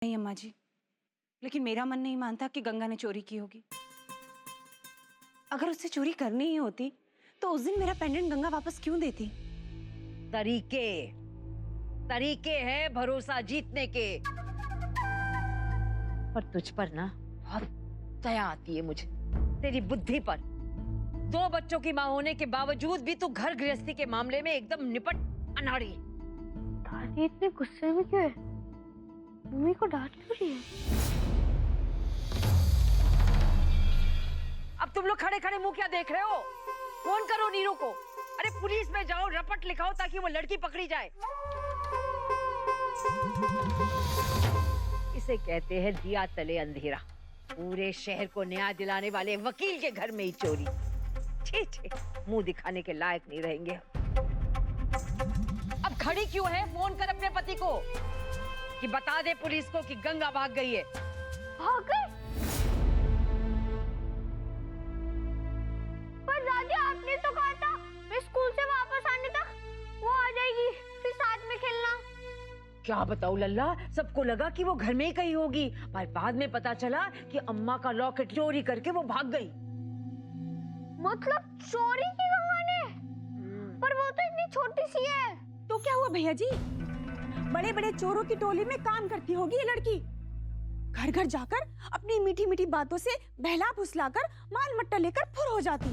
नहीं अम्मा जी, लेकिन मेरा मन नहीं मानता कि गंगा ने चोरी की होगी। अगर उससे चोरी करनी ही होती तो उस दिन मेरा पेंडेंट गंगा वापस क्यों देती? तरीके तरीके हैं भरोसा जीतने के। पर तुझ पर ना बहुत दया आती है मुझे, तेरी बुद्धि पर। 2 बच्चों की माँ होने के बावजूद भी तू घर गृहस्थी के मामले में एकदम निपट अनाड़ी। दादी इतने गुस्से में क्यों है? मम्मी को डांट क्यों रही है? अब तुम लोग खड़े खड़े मुंह क्या देख रहे हो? फोन करो नीरू को। अरे पुलिस में जाओ, रपट लिखाओ ताकि वो लड़की पकड़ी जाए। इसे कहते हैं दिया तले अंधेरा। पूरे शहर को न्याय दिलाने वाले वकील के घर में ही चोरी। छी छी, मुंह दिखाने के लायक नहीं रहेंगे। अब खड़ी क्यों है? फोन कर अपने पति को कि बता दे पुलिस को कि गंगा भाग गई है। भाग गई? पर दादी आपने तो कहा था मैं स्कूल से वापस आने तक वो आ जाएगी, फिर साथ में खेलना। क्या बताऊं लल्ला, सबको लगा कि वो घर में ही कहीं होगी, पर बाद में पता चला कि अम्मा का लॉकेट चोरी करके वो भाग गई। मतलब चोरी की गंगा ने? पर वो तो इतनी छोटी सी है। तो क्या हुआ भैया जी? बड़े बड़े चोरों की टोली में काम करती होगी ये लड़की। घर घर जाकर अपनी मीठी मीठी बातों से बहला फुसलाकर माल मट्टा लेकर फुर हो जाती।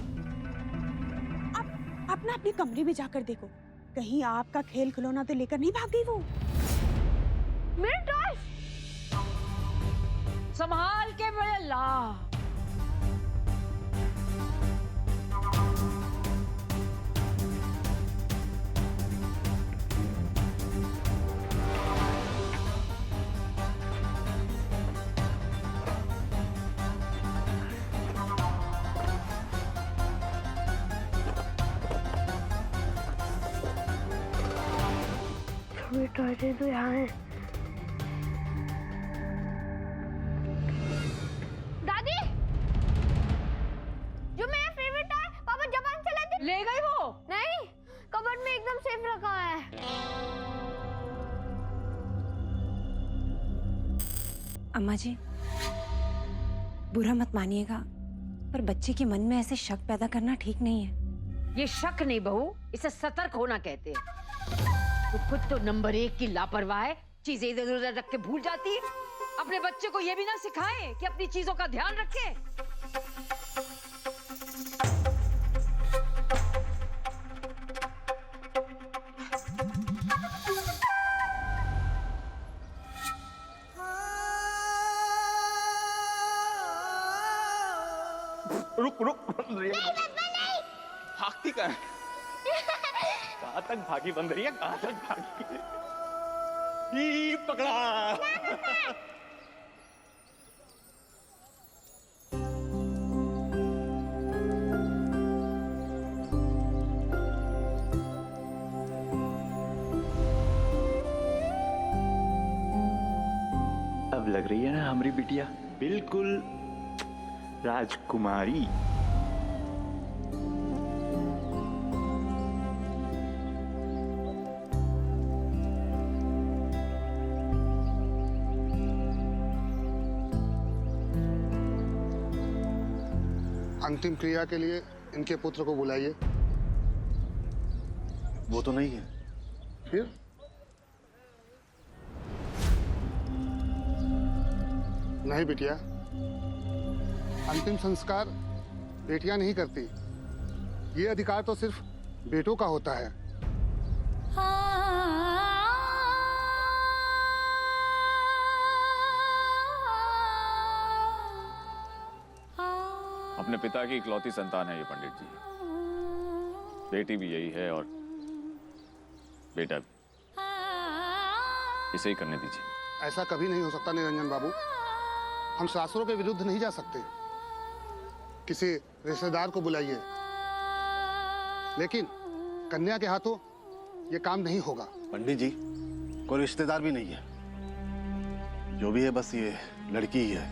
अब अपना अपने कमरे में जाकर देखो, कहीं आपका खेल खिलौना तो लेकर नहीं भाग गई वो। मेरे टॉयज संभाल के मेरे ला। मेरे टॉयज तो यहाँ है। दादी, जो मेरा फेवरेट टॉय पापा जापान से लाते ले गई वो? नहीं, कबर्ड में एकदम सेफ रखा है। अम्मा जी, बुरा मत मानिएगा, पर बच्चे के मन में ऐसे शक पैदा करना ठीक नहीं है। ये शक नहीं बहू, इसे सतर्क होना कहते हैं। तो खुद तो नंबर 1 की लापरवाह है, चीजें इधर उधर रख के भूल जाती है। अपने बच्चे को ये भी ना सिखाए कि अपनी चीजों का ध्यान रखे। रुक भागती कहाँ है? कहाँ तक भागी बन रही है? कहाँ तक भागी? ही पकड़ा। अब लग रही है ना हमारी बिटिया बिल्कुल राजकुमारी। अंतिम क्रिया के लिए इनके पुत्र को बुलाइए। वो तो नहीं है। फिर नहीं बिटिया, अंतिम संस्कार बेटियां नहीं करती, ये अधिकार तो सिर्फ बेटों का होता है। अपने पिता की इकलौती संतान है ये पंडित जी। बेटी भी यही है और बेटा भी। इसे ही करने दीजिए। ऐसा कभी नहीं हो सकता निरंजन बाबू, हम शास्त्रों के विरुद्ध नहीं जा सकते। किसी रिश्तेदार को बुलाइए, लेकिन कन्या के हाथों ये काम नहीं होगा। पंडित जी, कोई रिश्तेदार भी नहीं है, जो भी है बस ये लड़की ही है।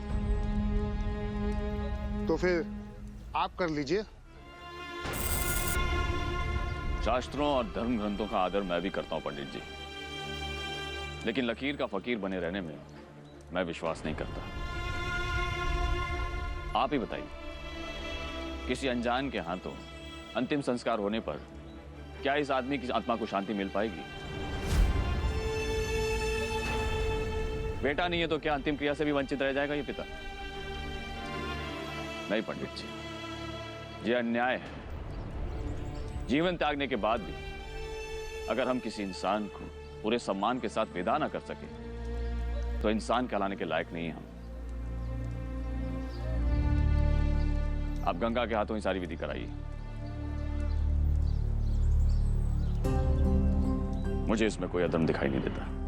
तो फिर आप कर लीजिए। शास्त्रों और धर्म ग्रंथों का आदर मैं भी करता हूं पंडित जी, लेकिन लकीर का फकीर बने रहने में मैं विश्वास नहीं करता। आप ही बताइए, किसी अनजान के हाथों अंतिम संस्कार होने पर क्या इस आदमी की आत्मा को शांति मिल पाएगी? बेटा नहीं है तो क्या अंतिम क्रिया से भी वंचित रह जाएगा ये पिता? नहीं पंडित जी, ये अन्याय है। जीवन त्यागने के बाद भी अगर हम किसी इंसान को पूरे सम्मान के साथ विदा ना कर सके तो इंसान कहलाने के लायक नहीं है हम। आप गंगा के हाथों ही सारी विधि कराइए। मुझे इसमें कोई अधर्म दिखाई नहीं देता।